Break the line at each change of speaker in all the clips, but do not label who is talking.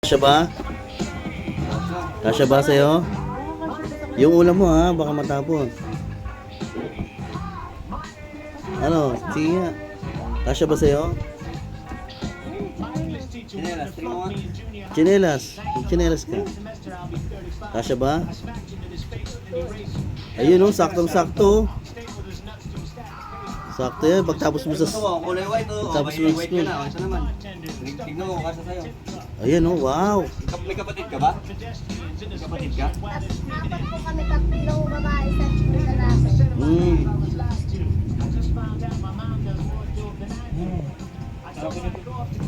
Kasya ba? Kasya ba sa'yo? Yung ulam mo ha, baka matapon. Ano? Sige nga. Kasya ba sa'yo?
Chinelas, tingin mo nga.
Chinelas. Chinelas ka. Kasya ba? Ayun oh, saktong-sakto. Sakto yan, pagtapos mo sa...
Ito mo, kulay white oh.
Tapos
Okay,
mo
white
school.
ka na. Ito naman. Tignan mo, kasa sa'yo.
Ayan oh, wow.
May kapatid ka ba? May kapatid ka?
Apat po kami, tatlong babae, isang lalaki.
Mm.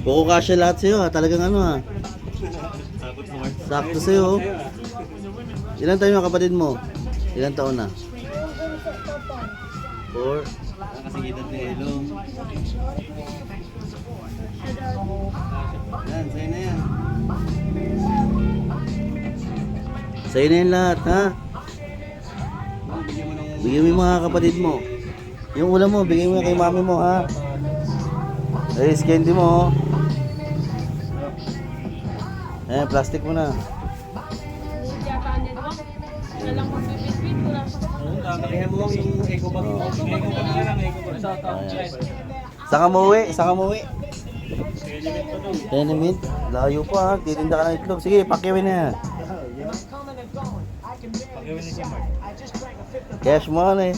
Poko kasya lahat sa'yo ha, talagang ano ha. Sakto sa'yo oh. Ilan tayo mga kapatid mo? Ilan taon na?
Yung bunso ko po.
4.
Nakasigitan ni Elo. Yan, sa'yo na yan.
Sa'yo na yung lahat ha.
Bigyan mo ng...
Bigyan mo yung mga kapatid mo. Yung ulam mo, bigyan mo kay mami mo ha. Ay, candy mo oh. Ayan, plastic mo na.
Sabihan mo yung eco bag. Eco bag na lang, eco bag.
Saka mo uwi, saka mo uwi. Tenement, layo pa ha. Titinda ka ng itlog. Sige, pakiwin na yan.
Pakiwin na si Mark.
Cash mo na eh.